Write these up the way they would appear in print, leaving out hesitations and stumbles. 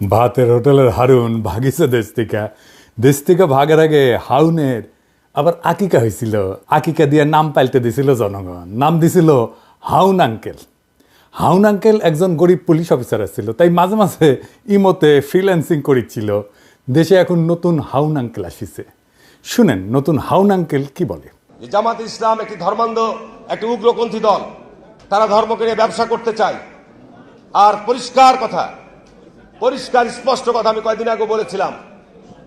ভাতের হোটেলের হারুন ভাগিছে দেশ থেকে ভাগের আগে হাউনের আবার আকিকা হয়েছিল। আকিকা দিয়ে নাম পাল্টে দিছিল জনগণ, নাম দিছিল হাউন আঙ্কেল। হাউন আঙ্কেল একজন গরিব পুলিশ অফিসার ছিল, তাই মাঝে মাঝে ইমোতে ফ্রিল্যান্সিং করেছিল। দেশে এখন নতুন হাউন আঙ্কেল আসিছে। শুনেন নতুন হাউন আঙ্কেল কি বলে। জামাত ইসলাম একটি ধর্মান্ধ, একটি উগ্রপন্থী দল। তারা ধর্মকে নিয়ে ব্যবসা করতে চায়। আর পরিষ্কার স্পষ্ট কথা আমি কয়েকদিন আগে বলেছিলাম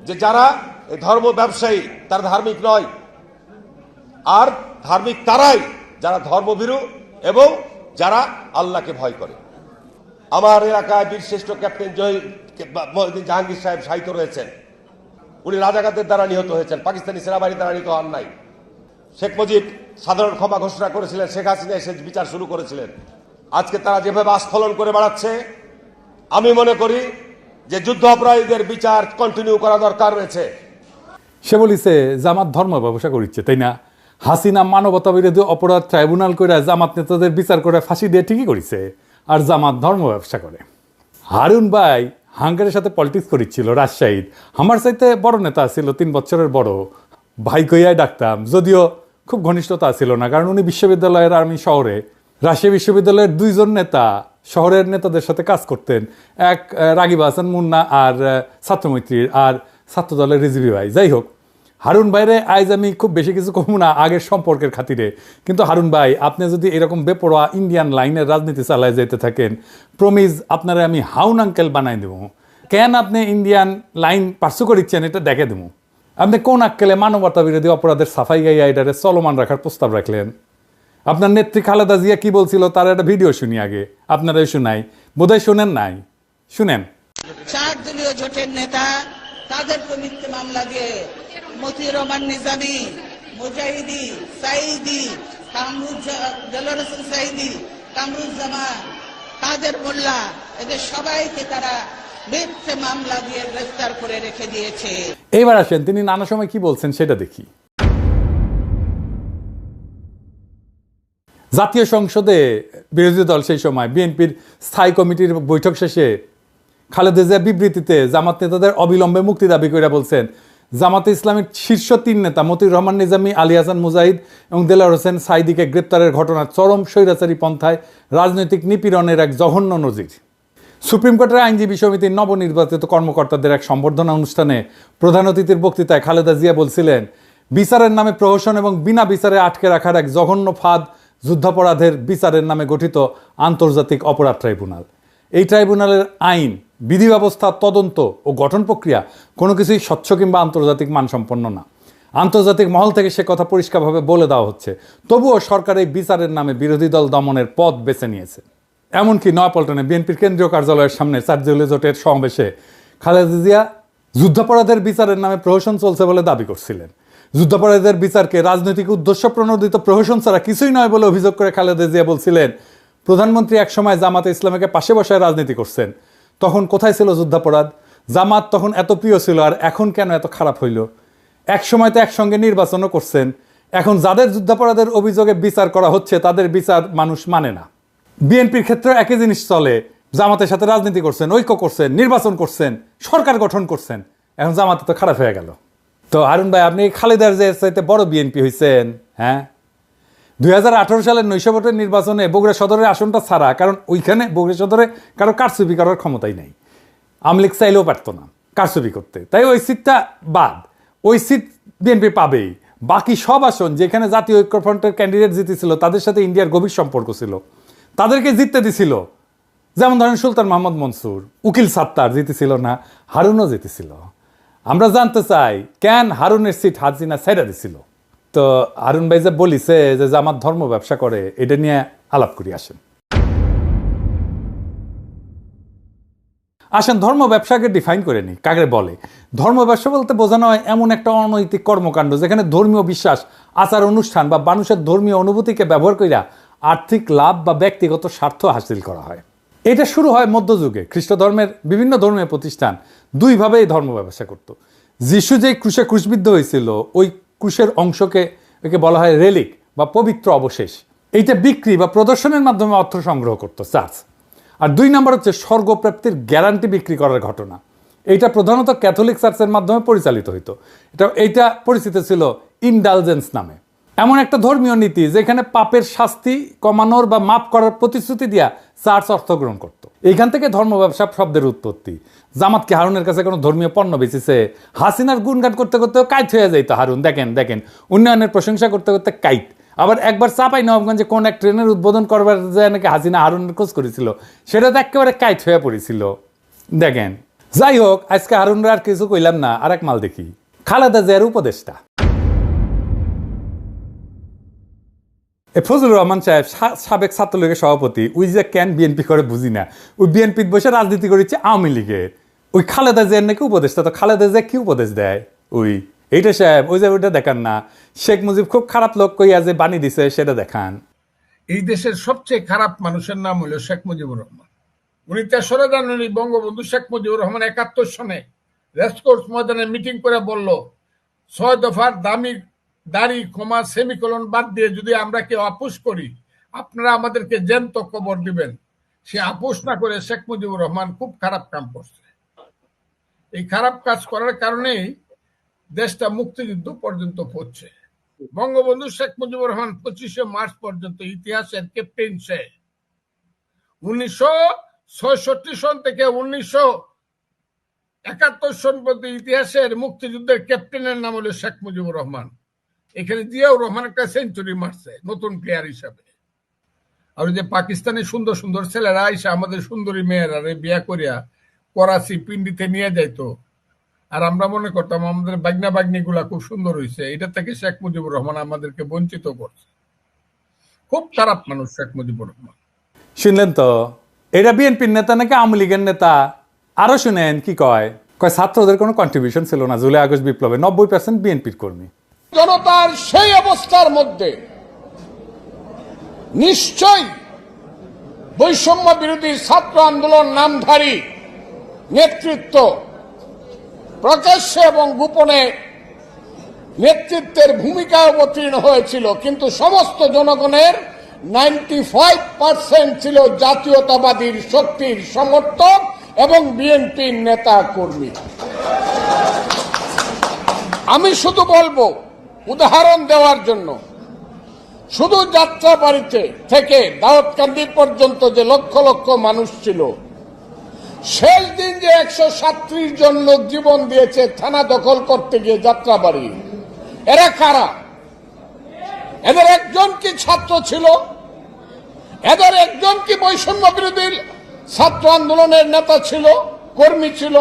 যে যারা এই ধর্ম ব্যবসায়ী তারা ধার্মিক নয়। আর ধার্মিক তারাই যারা ধর্মভীরু এবং যারা আল্লাহকে ভয় করে। আমার এলাকায় বীরশ্রেষ্ঠ ক্যাপ্টেন মহিউদ্দিন জাহাঙ্গীর সাহেব শাহিদ রয়েছেন। উনি রাজাকারদের দ্বারা নিহত হয়েছেন, পাকিস্তানি সেনাবাহিনীর দ্বারা নিহত হন নাই। শেখ মুজিব সাধারণ ক্ষমা ঘোষণা করেছিলেন, শেখ হাসিনা এসে বিচার শুরু করেছিলেন। আজকে তারা যেভাবে আস্ফলন করে বেড়াচ্ছে, আমি মনে করি যে যুদ্ধ অপরাধীদের বিচার কন্টিনিউ করা দরকার রয়েছে। সে বলিছে জামাত ধর্ম ব্যবসা করিচ্ছে, তাই না? হাসিনা মানবতা বিরোধী অপরাধ ট্রাইব্যুনাল করে জামাত নেতাদের বিচার করে ফাঁসি দিয়ে ঠিকই করেছে, আর জামাত ধর্ম ব্যবসা করে। হারুন ভাই হাঙ্গারের সাথে পলিটিক্স করিচ্ছিল রাজশাহীর। আমার চাইতে বড় নেতা ছিল, 3 বছরের বড়। ভাই কইয়াই ডাকতাম, যদিও খুব ঘনিষ্ঠতা ছিল না, কারণ উনি বিশ্ববিদ্যালয়ের আর আমি শহরে। রাজশাহী বিশ্ববিদ্যালয়ের 2 জন নেতা শহরের নেতাদের সাথে কাজ করতেন, এক রাগিব হাসান মুন্না আর ছাত্রমৈত্রীর, আর ছাত্রদলের রিজভি ভাই। যাই হোক, হারুন ভাইরে আজ আমি খুব বেশি কিছু কমু না আগের সম্পর্কের খাতিরে। কিন্তু হারুন ভাই, আপনি যদি এরকম বেপরোয়া ইন্ডিয়ান লাইনের রাজনীতি চালায় যেতে থাকেন, প্রমিজ আপনারা আমি হাউন আঙ্কেল বানাই দেবো। কেন আপনি ইন্ডিয়ান লাইন পার্সু করিচ্ছেন এটা দেখে দেবো। আপনি কোন আক্কেলে মানবতা বিরোধী অপরাধের সাফাই গাইয়া এটারে চলমান রাখার প্রস্তাব রাখলেন? আপনার নেত্রী খালেদা জিয়া কি বলছিল তার একটা ভিডিও শুনি আগে, আপনারাই শুনাই, বোধহয় শুনেন নাই, শুনেন। 4 দলীয় জোটের নেতা তাদের মিথ্যে মামলা দিয়ে মতিউর রহমান নিজামী, মুজাহিদি, সাইদি, দেলোয়ার হোসেন সাইদি, কামরুজ্জামান, কাদের মোল্লা, এদের সবাইকে তারা মিথ্যে মামলা দিয়ে গ্রেফতার করে রেখে দিয়েছে। এইবার আসেন তিনি নানা সময় কি বলছেন সেটা দেখি। জাতীয় সংসদে বিরোধী দল সেই সময় বিএনপির স্থায়ী কমিটির বৈঠক শেষে খালেদা জিয়া বিবৃতিতে জামাত নেতাদের অবিলম্বে মুক্তি দাবি করে বলছেন, জামাতে ইসলামের শীর্ষ 3 নেতা মতিউর রহমান নিজামী, আলী হাসান মুজাহিদ এবং দেলোয়ার হোসেন সাইদিকে গ্রেপ্তারের ঘটনা চরম স্বৈরাচারী পন্থায় রাজনৈতিক নিপীড়নের এক জঘন্য নজির। সুপ্রিম কোর্টের আইনজীবী সমিতির নবনির্বাচিত কর্মকর্তাদের এক সম্বর্ধনা অনুষ্ঠানে প্রধান অতিথির বক্তৃতায় খালেদা জিয়া বলছিলেন, বিচারের নামে প্রহসন এবং বিনা বিচারে আটকে রাখার এক জঘন্য ফাঁদ যুদ্ধাপরাধের বিচারের নামে গঠিত আন্তর্জাতিক অপরাধ ট্রাইব্যুনাল। এই ট্রাইব্যুনালের আইন, বিধি ব্যবস্থা, তদন্ত ও গঠন প্রক্রিয়া কোনো কিছুই স্বচ্ছ কিংবা আন্তর্জাতিক মানসম্পন্ন না। আন্তর্জাতিক মহল থেকে সে কথা পরিষ্কারভাবে বলে দেওয়া হচ্ছে। তবুও সরকার এই বিচারের নামে বিরোধী দল দমনের পথ বেছে নিয়েছে। এমনকি নয়াপল্টনে বিএনপির কেন্দ্রীয় কার্যালয়ের সামনে 4 দলীয় জোটের সমাবেশে খালেদা জিয়া যুদ্ধাপরাধের বিচারের নামে প্রহসন চলছে বলে দাবি করছিলেন। যুদ্ধাপরাধের বিচারকে রাজনৈতিক উদ্দেশ্য প্রণোদিত প্রহসন ছাড়া কিছুই নয় বলে অভিযোগ করে খালেদা জিয়া বলছিলেন, প্রধানমন্ত্রী একসময় জামাতে ইসলামকে পাশে বসায় রাজনীতি করছেন, তখন কোথায় ছিল যুদ্ধাপরাধ? জামাত তখন এত প্রিয় ছিল, আর এখন কেন এত খারাপ হইল? এক সময় তো একসঙ্গে নির্বাচনও করছেন। এখন যাদের যুদ্ধাপরাধের অভিযোগে বিচার করা হচ্ছে তাদের বিচার মানুষ মানে না। বিএনপির ক্ষেত্রে একই জিনিস চলে, জামাতের সাথে রাজনীতি করছেন, ঐক্য করছেন, নির্বাচন করছেন, সরকার গঠন করছেন, এখন জামাতে তো খারাপ হয়ে গেল। তো হারুন ভাই, আপনি খালেদার যে চাইতে বড় বিএনপি হয়েছেন। হ্যাঁ, 2018 সালের 900 ভোটের নির্বাচনে বগুড়া সদরের আসনটা ছাড়া, কারণ ওইখানে বগুড়া সদরে কারো কারচুপি করার ক্ষমতাই নাই, আওয়ামী লীগ চাইলেও পারতো না কারচুপি করতে, তাই ওই সিটটা বাদ। ওই সিট বিএনপি পাবেই। বাকি সব আসন যেখানে জাতীয় ঐক্যফ্রন্টের ক্যান্ডিডেট জিতেছিল, তাদের সাথে ইন্ডিয়ার গভীর সম্পর্ক ছিল, তাদেরকে জিততে দিছিল। যেমন ধরেন সুলতান মোহাম্মদ মনসুর, উকিল সাত্তার জিতেছিল না, হারুনও জিতেছিল। আমরা জানতে চাই কেন হারুনের সিট হাসিনা ছেড়ে দিছিল। তো হারুন ভাই যে বলিছে যে জামাত ধর্ম ব্যবসা করে, এটা নিয়ে আলাপ করি। আসেন ধর্ম ব্যবসাকে ডিফাইন করে নি, কাকে বলে। ধর্ম ব্যবসা বলতে বোঝানো হয় এমন একটা অনৈতিক কর্মকাণ্ড যেখানে ধর্মীয় বিশ্বাস, আচার অনুষ্ঠান বা মানুষের ধর্মীয় অনুভূতিকে ব্যবহার করিয়া আর্থিক লাভ বা ব্যক্তিগত স্বার্থ হাসিল করা হয়। এটা শুরু হয় মধ্যযুগে। খ্রিস্ট ধর্মের বিভিন্ন ধর্মীয় প্রতিষ্ঠান 2 ভাবে এই ধর্ম ব্যবসা করত। যিশু যে ক্রুশে ক্রুশবিদ্ধ হয়েছিল, ওই ক্রুশের অংশকে বলা হয় রেলিক বা পবিত্র অবশেষ। এইটা বিক্রি বা প্রদর্শনের মাধ্যমে অর্থ সংগ্রহ করত চার্চ। আর 2 নম্বর হচ্ছে স্বর্গপ্রাপ্তির গ্যারান্টি বিক্রি করার ঘটনা। এইটা প্রধানত ক্যাথলিক চার্চের মাধ্যমে পরিচালিত হতো। এইটা পরিচিত ছিল ইনডালজেন্স নামে। এমন একটা ধর্মীয় নীতি যেখানে পাপের শাস্তি কমানোর বা মাফ করার প্রতিশ্রুতি দিয়া চার্চ অর্থ গ্রহণ করত। এইখান থেকে ধর্ম ব্যবসা শব্দের উৎপত্তি। জামাত কি হারুনের কাছে কোনো ধর্মীয় পণ্য বেচেছে? হাসিনার গুণগান করতে করতে কাইট হয়ে যাইতো হারুন। দেখেন উন্নয়নের প্রশংসা করতে করতে কাইট। আবার একবার চাপাই নবাবগঞ্জে কোন এক ট্রেনের উদ্বোধন করবার যায় নাকি হাসিনা হারুনের খোঁজ করেছিল, সেটা তো একেবারে কাইট হয়ে পড়েছিল। দেখেন, যাই হোক, আজকে হারুনরা আর কিছু কইলাম না, আর এক মাল দেখি। খালেদা জিয়ার উপদেষ্টা ফজলুর রহমান সাহেব, সাবেক ছাত্রলীগের সভাপতি, ওই যে কেন বিএনপি করে বুঝি না, ওই বিএনপির বসে রাজনীতি করেছে আওয়ামী লীগের। ওই খালেদা জিয়ার নাকি উপদেষ্টা। তো খালেদা জিয়া কি উপদেশ দেয়? এইটা সাহেব, ওই যে ওইটা দেখান না, শেখ মুজিব খুব খারাপ লোক কইয়া যে বাণী দিছে সেটা দেখান। এই দেশের সবচেয়ে খারাপ মানুষের নাম হলো শেখ মুজিবুর রহমান। উনি 3রা জানুয়ারি বঙ্গবন্ধু শেখ মুজিবুর রহমান 71 সনে রেসকোর্স ময়দানে মিটিং করে বলল, 6 দফার দাড়ি ক্ষমা সেমিকোলন বাদ দিয়ে যদি আমরা কেউ আপোষ করি, আপনারা আমাদেরকে জ্যান্ত কবর দিবেন। সে আপোষ না করে শেখ মুজিবুর রহমান খুব খারাপ কাম করছে। এই খারাপ কাজ করার কারণেই দেশটা মুক্তিযুদ্ধ পর্যন্ত পড়ছে। বঙ্গবন্ধু শেখ মুজিবুর রহমান 25শে মার্চ পর্যন্ত ইতিহাসের ক্যাপ্টেন সে। 1966 সন থেকে 1971 সন পর্যন্ত ইতিহাসের মুক্তিযুদ্ধের ক্যাপ্টেনের নাম হলো শেখ মুজিবুর রহমান। এখানে জিয়াউর রহমান একটা সেঞ্চুরি মারছে নতুন প্লেয়ার হিসাবে। আর যে পাকিস্তানি সুন্দর সুন্দর ছেলেরা আইসা আমাদের সুন্দরী মেয়েরা বিয়া করিয়া করাচি পিন্ডিতে নিয়ে যাইতো, আর আমরা মনে করতাম আমাদের বাগনা বাগনি গুলা খুব সুন্দর হয়েছে। এটা থেকে শেখ মুজিবুর রহমান আমাদেরকে বঞ্চিত করছে। খুব খারাপ মানুষ শেখ মুজিবুর রহমান। শুনলেন তো, এটা বিএনপির নেতা নাকি আওয়ামী লীগের নেতা? আরো শুনেন কি কয় ছাত্রদের কোনো কন্ট্রিবিউশন ছিল না জুলাই আগস্ট বিপ্লবে, 90% বিএনপির কর্মী। জনতার সেই অবস্থার মধ্যে নিশ্চয়ই বৈষম্য বিরোধী ছাত্র আন্দোলন নামধারী নেতৃত্ব প্রকাশ্যে এবং গোপনে নেতৃত্বের ভূমিকায় অবতীর্ণ হয়েছিল, কিন্তু সমস্ত জনগণের 95% ছিল জাতীয়তাবাদী শক্তির সমর্থক এবং বিএনপির নেতা কর্মী। আমি শুধু বলবো, উদাহরণ দেওয়ার জন্য, শুধু যাত্রাবাড়িতে থেকে দাউদকান্দি পর্যন্ত যে লক্ষ লক্ষ মানুষ ছিল, শেষ দিন যে 137 জন লোক জীবন দিয়েছে থানা দখল করতে গিয়ে যাত্রাবাড়ি, এরা কারা? এদের একজন কি ছাত্র ছিল? এদের একজন কি বৈষম্য বিরোধী ছাত্র আন্দোলনের নেতা ছিল, কর্মী ছিল?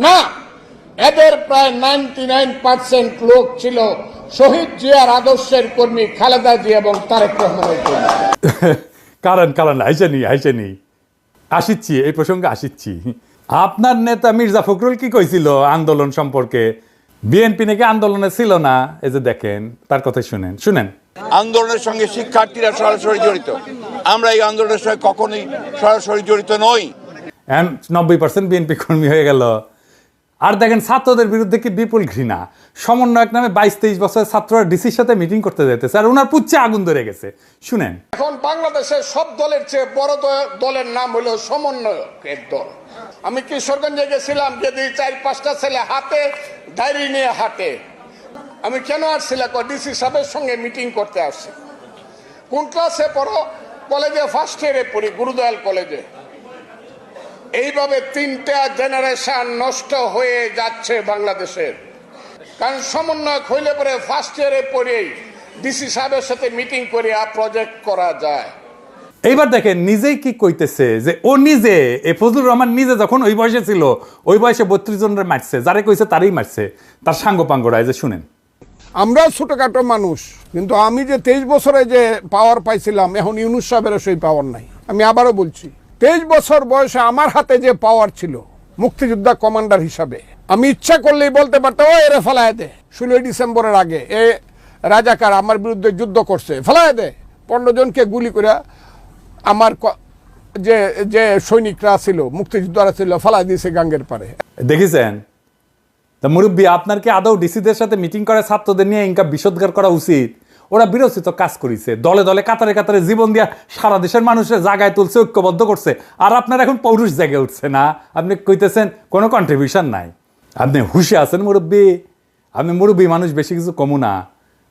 না, এদের প্রায় 99% লোক ছিল শহীদ জিয়ার আদর্শের কর্মী, খালেদা জিয়া এবং তারেক রহমানের কর্মী। কারণ আইসানি আসিচ্ছি, এই প্রসঙ্গে আসিচ্ছি। আপনার নেতা মির্জা ফখরুল কি কইছিল আন্দোলন সম্পর্কে? বিএনপি নাকি আন্দোলনে ছিল না। এই যে দেখেন, তার কথা শুনেন। আন্দোলনের সঙ্গে শিক্ষার্থীরা সরাসরি জড়িত, আমরা এই আন্দোলনের সঙ্গে কখনোই সরাসরি জড়িত নই। 90% বিএনপি কর্মী হয়ে গেল। আর দেখেন, ছাত্রদের বিরুদ্ধে কি বিপুল ঘৃণা। সমন্বয়ক নামে 22-23 বছরের ছাত্ররা ডিসির সাথে মিটিং করতে যেতেছে, আর ওনার পুচ্ছে আগুন ধরে গেছে। শুনেন, এখন বাংলাদেশের সব দলের চেয়ে বড় দলের নাম হলো সমন্বয়কের দল। আমি কিশোরগঞ্জে গেছিলাম, যদি 4-5টা ছেলে হাতে ডায়েরি নিয়ে হাঁটে। আমি কেন আসছিলাম? ডিসি সাহেবের সঙ্গে মিটিং করতে আসছি। কোন ক্লাসে পড়ো? কলেজে ফার্স্ট ইয়ারে পড়ি, গুরুদয়াল কলেজে। এইভাবে 3টা জেনারেশন নষ্ট হয়ে যাচ্ছে বাংলাদেশের। কারণ সমন্বয়ক হইলে পরে ফার্স্ট ইয়ারে পড়েই ডিসি সাহেবের সাথে মিটিং করে প্রজেক্ট করা যায়। এইবার দেখেন নিজেই কি কইতেছে, যে ও নিজে, ফজলুর রহমান নিজে যখন ওই বয়সে ছিল, ওই বয়সে 32 জনের মারছে, যারে কইছে তারই মারছে, তার সাঙ্গপাঙ্গরা। যে শুনেন, আমরা ছোটখাটো মানুষ, কিন্তু আমি যে 23 বছরে যে পাওয়ার পাইছিলাম, এখন ইউনুস সাহেবের সেই পাওয়ার নাই। আমি আবারও বলছি, 23 বছর বয়সে আমার হাতে যে পাওয়ার ছিল মুক্তিযোদ্ধা কমান্ডার হিসাবে, আমি ইচ্ছা করলেই বলতে পারতাম, ও এরে ফেলায় দে। 16 ডিসেম্বরের আগে এ রাজাকার আমার বিরুদ্ধে যুদ্ধ করছে, ফেলায় দে। 15 জনকে গুলি করে আমার যে সৈনিকরা ছিল, মুক্তিযোদ্ধারা ছিল, ফেলায় দিয়েছে গাঙ্গের পারে। দেখেছেন? তা মুরব্বী, আপনার কি আদৌ ডিসিদের সাথে মিটিং করে ছাত্রদের নিয়ে ইনকা বিষোদ্গার করা উচিত? ওরা বিরোচিত কাজ করেছে, দলে দলে কাতারে কাতারে জীবন দিয়া সারা দেশের মানুষের জায়গায় তুলছে, ঐক্যবদ্ধ করছে। আর আপনার এখন পৌরুষ জেগে উঠছে না, আপনি কইতেছেন কোনো কন্ট্রিবিউশন নাই। আপনি হুশে আছেন মুরব্বী, আপনি মুরব্বী মানুষ, বেশি কিছু কমু না।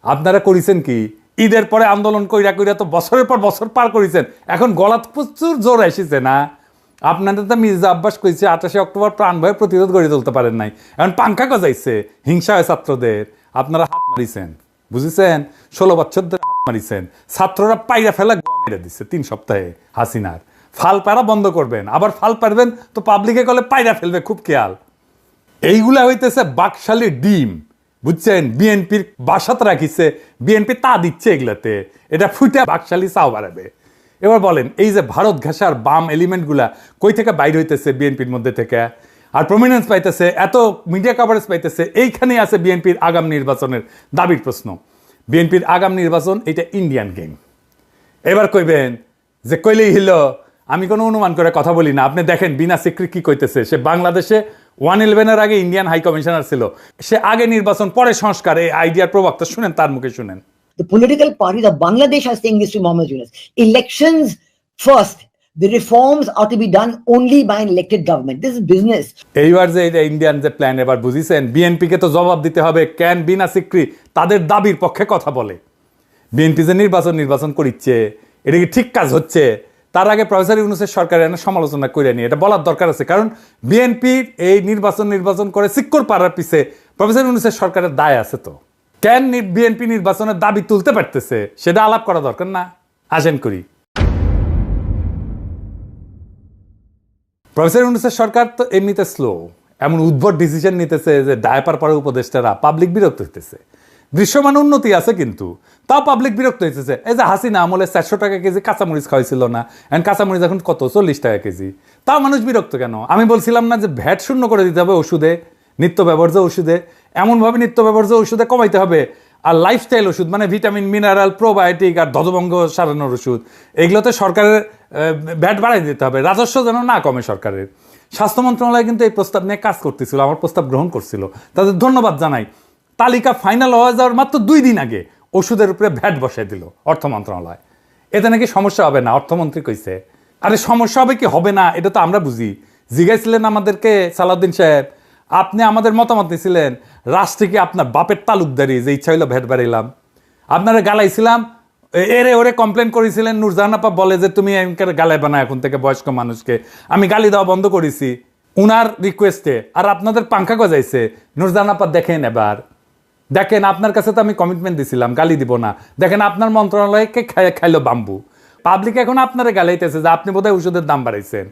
আপনারা করেছেন কি, ঈদের পরে আন্দোলন কইরা কইরা তো বছরের পর বছর পার করেছেন, এখন গলাত প্রচুর জোর এসেছে না? আপনাদের তো মির্জা আব্বাস কইছে 28 অক্টোবর প্রাণ ভয়ে প্রতিরোধ গড়ে তুলতে পারেন নাই, এখন পাঙ্খা গজাইছে, হিংসা হয় ছাত্রদের, আপনারা হাত মারিছেন, বুঝেছেন? 16 বছর ধরে হাত মারিছেন, ছাত্ররা পাইরা ফেলা গোয়া মেরে দিচ্ছে 3 সপ্তাহে হাসিনার। ফাল পারা বন্ধ করবেন, আবার ফাল পারবেন তো পাবলিকে কলে পাইরা ফেলবে, খুব খেয়াল। এইগুলা হইতেছে বাকশালী ডিম, বুঝছেন? বিএনপির বাসাত রাখিছে, বিএনপি তা দিচ্ছে এগুলাতে, এটা ফুটে বাকশালী চাও বাড়াবে। এবার বলেন, এই যে ভারত ঘেঁষার বাম এলিমেন্টগুলা কই থেকে বাইর হইতেছে বিএনপির মধ্যে থেকে, আর প্রমিনেন্স পাইতেছে, এত মিডিয়া কভারেজ পাইতেছে, এইখানেই আছে বিএনপির আগাম নির্বাচনের দাবির প্রশ্ন। বিএনপির আগাম নির্বাচন এটা ইন্ডিয়ান গেম। এবার কইবেন যে কইলেই হইলো, আমি কোনো অনুমান করে কথা বলি না। আপনি দেখেন বিনা সিক্রি কি কইতেছে, সে বাংলাদেশে 111-এর আগে ইন্ডিয়ান হাই কমিশনার ছিল, সে আগে নির্বাচন পরে সংস্কার, এই আইডিয়ার প্রবক্তা, শুনেন তার মুখে শুনেন। The political parties of Bangladesh are saying this to Mohammed Yunus. Elections first. The reforms are to be done only by an elected government. This is business. এইবার যে এটা ইন্ডিয়ান যে প্ল্যান, এবার বুঝিছেন? বিএনপিকে তো জবাব দিতে হবে, কেন বিনা সিক্রি তাদের দাবির পক্ষে কথা বলে। বিএনপি যে নির্বাচন করিচ্ছে, এটা কি ঠিক কাজ হচ্ছে? তার আগে প্রফেসর ইউনূসের সরকারের সমালোচনা করে নিয়ে এটা বলার দরকার আছে, কারণ বিএনপির এই নির্বাচন করে সিক্কর পাড়ার পিছে প্রফেসর ইউনূসের সরকারের দায় আছে। তো কেন বিএনপি নির্বাচনের দাবি তুলতে পারতেছে সেটা আলাপ করা দরকার না? আসেন করি। প্রফেসর ইউনূসের সরকার তো এমনিতে স্লো, এমন উদ্ভট ডিসিশন নিতেছে যে ডায়াপার পরে উপদেষ্টারা, পাবলিক বিরক্ত হইতেছে। দৃশ্যমান উন্নতি আছে কিন্তু তাও পাবলিক বিরক্ত হইতেছে। এই যে হাসিনা আমলে 400 টাকা কেজি কাঁচামরিচ খাওয়াইছিল না, এখন কাঁচামরিচ এখন কত, 40 টাকা কেজি, তাও মানুষ বিরক্ত কেন? আমি বলছিলাম না যে ভ্যাট শূন্য করে দিতে হবে ওষুধে, নিত্য ব্যবহার্য ওষুধে, এমনভাবে নিত্য ব্যবহার্য ওষুধে কমাইতে হবে। আর লাইফস্টাইল ওষুধ মানে ভিটামিন, মিনারেল, প্রোবায়োটিক আর ধ্বজভঙ্গ সারানোর ওষুধ, এগুলোতে সরকারের ভ্যাট বাড়াই দিতে হবে, রাজস্ব যেন না কমে সরকারের। স্বাস্থ্য মন্ত্রণালয় কিন্তু এই প্রস্তাব নিয়ে কাজ করতেছিল, আমার প্রস্তাব গ্রহণ করছিল, তাদের ধন্যবাদ জানাই। তালিকা ফাইনাল হয়ে যাওয়ার মাত্র 2 দিন আগে ওষুধের উপরে ভ্যাট বসাই দিল অর্থ মন্ত্রণালয়। এতে নাকি সমস্যা হবে না, অর্থমন্ত্রী কইছে। আরে সমস্যা হবে কি হবে না এটা তো আমরা বুঝি। জিজ্ঞাসছিলেন আমাদেরকে সালাউদ্দিন সাহেব, আপনি আমাদের মতামত নিয়েছিলেন, রাষ্ট্রে কি আপনার বাপের তালুকদারি যে ইচ্ছা হইলো ভ্যাট বাড়াইলাম? আপনারা গালাইছিলাম, এরে ওরে কমপ্লেন করেছিলেন। নূরজাহান আপা বলে যে তুমি গালায় বানা এখন থেকে বয়স্ক মানুষকে, আমি গালি দেওয়া বন্ধ করেছি উনার রিকোয়েস্টে, আর আপনাদের পাঙ্খা গজাইছে। নূরজাহান আপা দেখেন, এবার দেখেন, আপনার কাছে তো আমি কমিটমেন্ট দিছিলাম গালি দিব না, দেখেন আপনার মন্ত্রণালয়কে খাইলো বাম্বু। পাবলিক এখন আপনারে গালাইতেছে যে আপনি বোধহয় ওষুধের দাম বাড়াইছেন।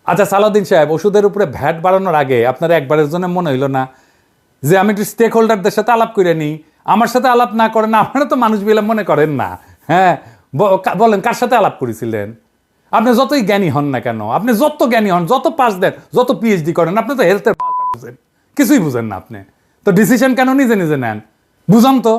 আচ্ছা সালাউদ্দিন সাহেব, ওষুধের উপরে ভ্যাট বাড়ানোর আগে আপনার একবারের জন্য মনে হইল না যে আমি একটু স্টেক হোল্ডারদের সাথে আলাপ করে নিই? আমার সাথে আলাপ না করেন, আপনারা তো মানুষ বিলা মনে করেন না। হ্যাঁ বলেন, কার সাথে আলাপ করেছিলেন? আপনি যতই জ্ঞানী হন না কেন, আপনি যত জ্ঞানী হন, যত পাস দেন, যত পিএইচডি করেন, আপনি তো হেলথের পাল্টা বুঝেন, কিছুই বুঝেন না। আপনি তো ডিসিশন কেন নিজে নিজে নেন? বুঝান তো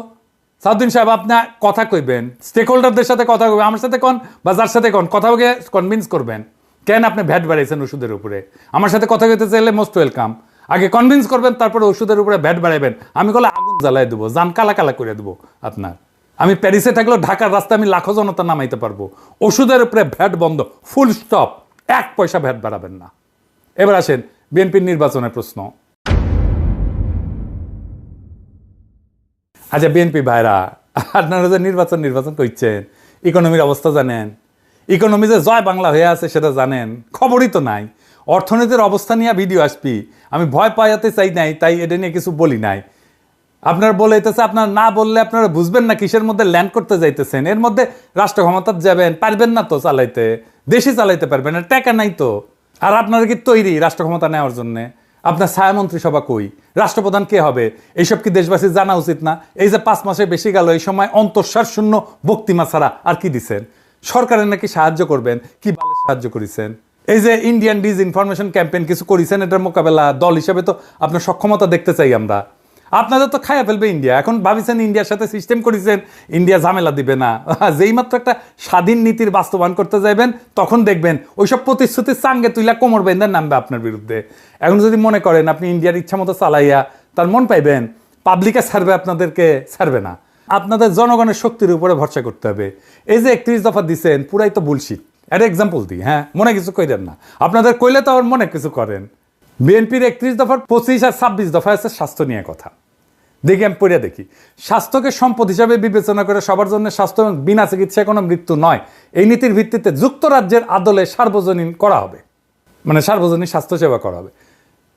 সাউদ্দিন সাহেব, আপনি কথা কইবেন, স্টেক হোল্ডারদের সাথে কথা কইবেন, আমার সাথে কোন বা যার সাথে কোন কথা বলে কনভিন্স করবেন কেন আপনি ভ্যাট বাড়াইছেন ওষুধের উপরে। আমার সাথে কথা কইতে চাইলে মোস্ট ওয়েলকাম, আগে কনভিন্স করবেন, তারপরে ওষুধের উপরে ভ্যাট বাড়াইবেন। আমি বলে আগুন জ্বালাই দেবো, জান কালা কালা করে দেবো আপনার। আমি প্যারিসে থাকলেও ঢাকার রাস্তায় আমি লাখো জনতা নামাইতে পারবো। ওষুধের উপরে ভ্যাট বন্ধ, ফুল স্টপ, 1 পয়সা ভ্যাট বাড়াবেন না। এবার আসেন বিএনপির নির্বাচনের প্রশ্ন। আচ্ছা বিএনপি ভাইরা, আপনারা যে নির্বাচন করছেন, ইকোনমির অবস্থা জানেন? ইকোনমি যে জয় বাংলা হয়ে আছে সেটা জানেন? খবরই তো নাই। অর্থনীতির অবস্থা নিয়ে ভিডিও আসবি, আমি ভয় পাইতে চাই নাই, তাই এটা নিয়ে কিছু বলি নাই। আপনার বলাইতেছে, আপনার না বললে আপনারা বুঝবেন না কিসের মধ্যে ল্যান্ড করতে যাইতেছেন। এর মধ্যে রাষ্ট্র ক্ষমতা যাবেন, পারবেন না তো চালাইতে, দেশই চালাইতে পারবেন না, টাকা নাই তো। আর আপনারা কি তৈরি রাষ্ট্র ক্ষমতা নেওয়ার জন্যে? আপনার ছায়ামন্ত্রী সভা কই? রাষ্ট্রপ্রধান কে হবে? এইসব কি দেশবাসীর জানা উচিত না? এই যে 5 মাসে বেশি গেল, এই সময় অন্তঃসার শূন্য বক্তিমা ছাড়া আর কি দিচ্ছেন? সরকারের নাকি সাহায্য করবেন, কি ভালো সাহায্য করেছেন? এই যে ইন্ডিয়ান ডিসইনফরমেশন ক্যাম্পেইন কিছু করেছেন, এটার মোকাবেলা দল হিসেবে তো আপনার সক্ষমতা দেখতে চাই আমরা। আপনাদের তো খায়া ফেলবে ইন্ডিয়া। এখন ভাবিছেন ইন্ডিয়ার সাথে সিস্টেম করেছেন, ইন্ডিয়া ঝামেলা দিবে না। যেই মাত্র একটা স্বাধীন নীতির বাস্তবায়ন করতে যাইবেন, তখন দেখবেন ওইসব প্রতিশ্রুতির চাঙ্গে তুইলা কোমর বেঁধে নামবে আপনার বিরুদ্ধে। এখন যদি মনে করেন আপনি ইন্ডিয়ার ইচ্ছা মতো চালাইয়া তার মন পাইবেন, পাবলিকে ছাড়বে, আপনাদেরকে ছাড়বে না। আপনাদের জনগণের শক্তির উপরে ভরসা করতে হবে। এই যে 31 দফা দিচ্ছেন পুরাই তো বুলশিট। একটা এক্সাম্পল দিই, হ্যাঁ, মনে কিছু কইলেন না, আপনাদের কইলে তো আবার মনে কিছু করেন। বিএনপির 31 দফার 25 আর 26 দফা আছে স্বাস্থ্য নিয়ে কথা। দেখি আমি পড়ে দেখি, স্বাস্থ্যকে সম্পদ হিসাবে বিবেচনা করে সবার জন্য স্বাস্থ্য এবং বিনা চিকিৎসায় কোনো মৃত্যু নয়, এই নীতির ভিত্তিতে যুক্তরাজ্যের আদলে সার্বজনীন করা হবে, মানে সার্বজনীন স্বাস্থ্যসেবা করা হবে।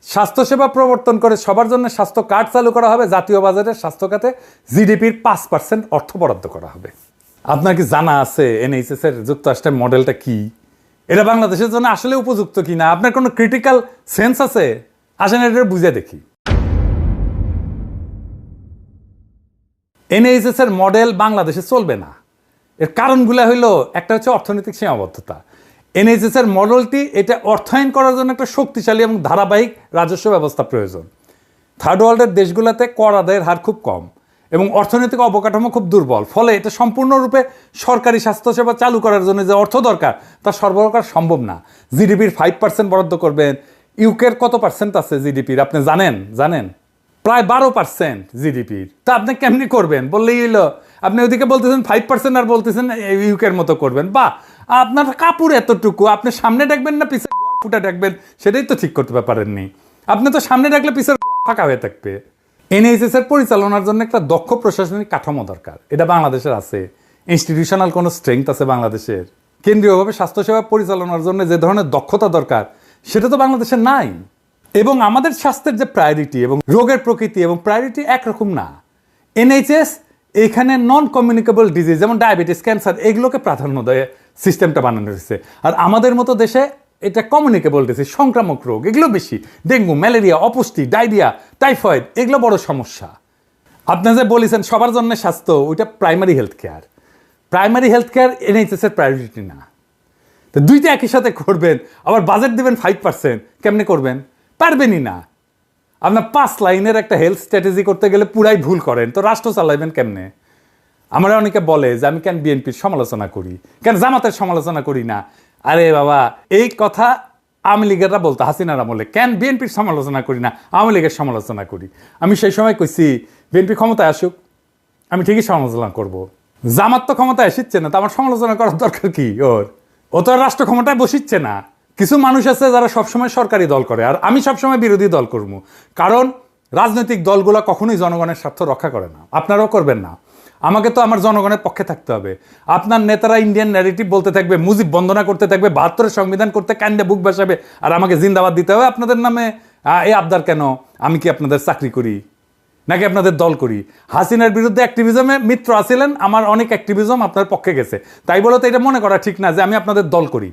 স্বাস্থ্যসেবা প্রবর্তন করে সবার জন্য স্বাস্থ্য কার্ড চালু করা হবে। জাতীয় বাজেটে স্বাস্থ্য খাতে জিডিপির 5% অর্থ বরাদ্দ করা হবে। আপনার কি জানা আছে এনএইচএস এর যুক্তরাষ্ট্রের মডেলটা কি? এটা বাংলাদেশের জন্য আসলে উপযুক্ত কিনা? আপনার কোনো ক্রিটিক্যাল সেন্স আছে? আসেন এটা বুঝে দেখি। এনএইচএস এর মডেল বাংলাদেশে চলবে না। এর কারণগুলো হইল, একটা হচ্ছে অর্থনৈতিক সীমাবদ্ধতা। এনএইচএস এর মডেলটি এটা অর্থায়ন করার জন্য একটা শক্তিশালী এবং ধারাবাহিক রাজস্ব ব্যবস্থা প্রয়োজন। থার্ড ওয়ার্ল্ডের দেশগুলোতে কর আদায়ের হার খুব কম এবং অর্থনৈতিক অবকাঠামো খুব দুর্বল, ফলে এটা সম্পূর্ণরূপে সরকারি স্বাস্থ্যসেবা চালু করার জন্য যে অর্থ দরকার তা সরবরাহ করা সম্ভব না। জিডিপির 5% বরাদ্দ করবেন। ইউকের কত পার্সেন্ট আছে জিডিপির আপনি জানেন? প্রায় 12% জিডিপির। তা আপনি কেমনি করবেন? বললেই হইলো। আপনি ওইদিকে বলতেছেন 5% আর বলতেছেন ইউকের মতো করবেন। বা আপনার কাপড় এতটুকু, আপনি সামনে ডাকবেন না পিছের ফুটা ডাকবেন, সেটাই তো ঠিক করতে পারেননি। আপনি তো সামনে ডাকলে পিছের ফাঁকা হয়ে থাকবে। এনএইচএস এর পরিচালনার জন্য একটা দক্ষ প্রশাসনিক কাঠামো দরকার। এটা বাংলাদেশের আছে। ইনস্টিটিউশনাল কোনো স্ট্রেংথ আছে বাংলাদেশের? কেন্দ্রীয়ভাবে স্বাস্থ্যসেবা পরিচালনার জন্য যে ধরনের দক্ষতা দরকার সেটা তো বাংলাদেশের নাই। এবং আমাদের স্বাস্থ্যের যে প্রায়োরিটি এবং রোগের প্রকৃতি এবং প্রায়োরিটি একরকম না। এনএইচএস এখানে নন কমিউনিকেবল ডিজিজ যেমন ডায়াবেটিস, ক্যান্সার, এগুলোকে প্রাধান্য দেয় সিস্টেমটা বানানো হয়েছে। আর আমাদের মতো দেশে এটা কমিউনিকেবল ডিজিজ, সংক্রামক রোগ, এগুলো বেশি। ডেঙ্গু, ম্যালেরিয়া, অপুষ্টি, ডায়রিয়া, টাইফয়েড, এগুলো বড় সমস্যা। আপনি যে বলেছেন সবার জন্য স্বাস্থ্য, ওইটা primary health care. Primary health care NHS এর প্রায়োরিটি না। তো দুইটা একই সাথে করবেন, আবার বাজেট দেবেন 5%, কেমনে করবেন? পারবেনই না। আপনার 5 লাইনের একটা হেলথ স্ট্র্যাটেজি করতে গেলে পুরাই ভুল করেন, তো রাষ্ট্র চালাইবেন কেমনে? আমরা অনেকে বলে যে আমি কেন বিএনপির সমালোচনা করি, কেন জামাতের সমালোচনা করি না। আরে বাবা, এই কথা আওয়ামী লীগেররা বলতো হাসিনার আমলে, কেন বিএনপির সমালোচনা করি না, আওয়ামী লীগের সমালোচনা করি। আমি সেই সময় কইছি বিএনপি ক্ষমতায় আসুক, আমি ঠিকই সমালোচনা করব। জামাত তো ক্ষমতায় আসিচ্ছে না, তো আমার সমালোচনা করার দরকার কি? ও তো রাষ্ট্র ক্ষমতায় বসিচ্ছে না। কিছু মানুষ আছে যারা সবসময় সরকারি দল করে, আর আমি সবসময় বিরোধী দল করবো। কারণ রাজনৈতিক দলগুলো কখনোই জনগণের স্বার্থ রক্ষা করে না, আপনারাও করবেন না। আমাকে তো আমার জনগণের পক্ষে থাকতে হবে। আপনার নেতারা ইন্ডিয়ান ন্যারেটিভ বলতে থাকবে, মুজিব বন্দনা করতে থাকবে, 72 সংবিধান করতে কান্দে বুক বাসাবে, আর আমাকে জিন্দাবাদ দিতে হবে আপনাদের নামে। এই আবদার কেন? আমি কি আপনাদের চাকরি করি নাকি আপনাদের দল করি? হাসিনার বিরুদ্ধে অ্যাক্টিভিজমে মিত্র আছিলেন, আমার অনেক অ্যাক্টিভিজম আপনার পক্ষে গেছে, তাই বলে তো এটা মনে করা ঠিক না যে আমি আপনাদের দল করি।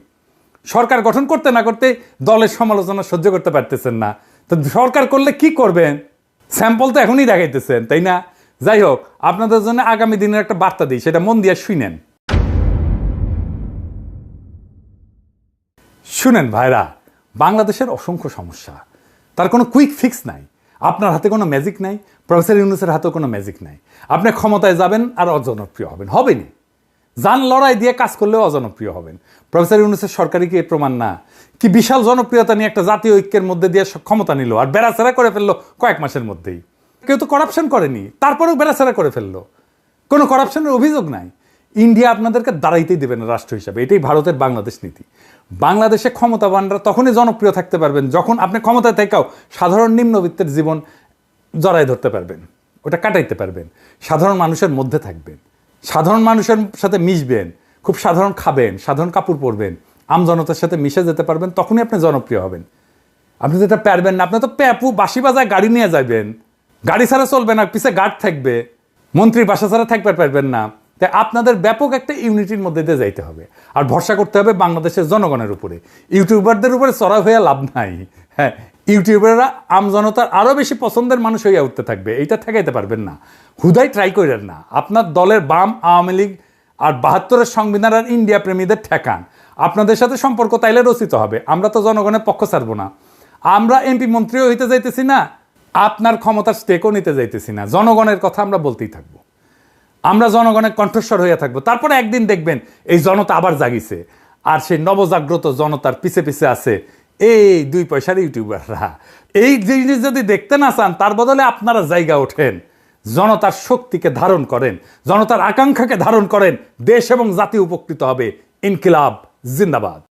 সরকার গঠন করতে না করতে দলের সমালোচনা সহ্য করতে পারতেছেন না, তো সরকার করলে কি করবেন? স্যাম্পল তো এখনই দেখাইতেছেন, তাই না? যাই হোক, আপনাদের জন্য আগামী দিনের একটা বার্তা দিই, সেটা মন দিয়ে শুনেন ভাইরা। বাংলাদেশের অসংখ্য সমস্যা, তার কোনো কুইক ফিক্স নাই। আপনার হাতে কোনো ম্যাজিক নাই, প্রফেসর ইউনূসের হাতেও কোনো ম্যাজিক নাই। আপনি ক্ষমতায় যাবেন আর অজনপ্রিয় হবেনি। জান লড়াই দিয়ে কাজ করলেও অজনপ্রিয় হবেন। প্রফেসর ইউনূসের সরকারি কি প্রমাণ না? কি বিশাল জনপ্রিয়তা নিয়ে একটা জাতীয় ঐক্যের মধ্যে দিয়ে ক্ষমতা নিল, আর বেড়াচেরা করে ফেললো কয়েক মাসের মধ্যেই। কেউ তো করাপশন করেনি, তারপরেও বেড়াচেরা করে ফেললো। কোনো করাপশনের অভিযোগ নাই। ইন্ডিয়া আপনাদেরকে দাঁড়াইতেই দেবে না রাষ্ট্র হিসাবে, এটাই ভারতের বাংলাদেশ নীতি। বাংলাদেশে ক্ষমতাবানরা তখনই জনপ্রিয় থাকতে পারবেন যখন আপনি ক্ষমতায় থেকেও সাধারণ নিম্নবিত্তের জীবন জড়াই ধরতে পারবেন, ওটা কাটাইতে পারবেন, সাধারণ মানুষের মধ্যে থাকবেন, সাধারণ মানুষের সাথে মিশবেন, খুব সাধারণ খাবেন, সাধারণ কাপড় পরবেন, আমজনতার সাথে মিশে যেতে পারবেন, তখনই আপনি জনপ্রিয় হবেন। আপনি যেটা পারবেন না, আপনি তো প্যাপু বাঁশি বাজায় গাড়ি নিয়ে যাবেন, গাড়ি ছাড়া চলবে না, পিছে গার্ড থাকবে, মন্ত্রী বাসা ছাড়া থাকতে পারবেন না। তাই আপনাদের ব্যাপক একটা ইউনিটির মধ্যে দিয়ে যাইতে হবে, আর ভরসা করতে হবে বাংলাদেশের জনগণের উপরে। ইউটিউবারদের উপরে চড়া হয়ে লাভ নাই। হ্যাঁ, ইউটিউবাররা আমজনতার আরও বেশি পছন্দের মানুষ হইয়া উঠতে থাকবে, এইটা ঠেকাইতে পারবেন না। হুদাই ট্রাই করেন না। আপনার দলের বাম, আওয়ামী লীগ আর 72-এর সংবিধান আর ইন্ডিয়া প্রেমীদের ঠেকান। আপনাদের সাথে সম্পর্ক তাইলে রচিত হবে। আমরা তো জনগণের পক্ষ ছাড়বো না। আমরা এমপি মন্ত্রীও হইতে যাইতেছি না, আপনার ক্ষমতার স্টেকও নিতে যাইতেছি না। জনগণের কথা আমরা বলতেই থাকবো, আমরা জনগণের কণ্ঠস্বর হইয়া থাকবো। তারপরে একদিন দেখবেন এই জনতা আবার জাগিছে, আর সেই নবজাগ্রত জনতার পিছে পিছে আছে এই 2 পয়সার ইউটিউবাররা। এই জিনিস যদি দেখতে না চান, তার বদলে আপনারা জায়গা ওঠেন, জনতার শক্তিকে ধারণ করেন, জনতার আকাঙ্ক্ষাকে ধারণ করেন, দেশ এবং জাতি উপকৃত হবে। ইনকিলাব জিন্দাবাদ।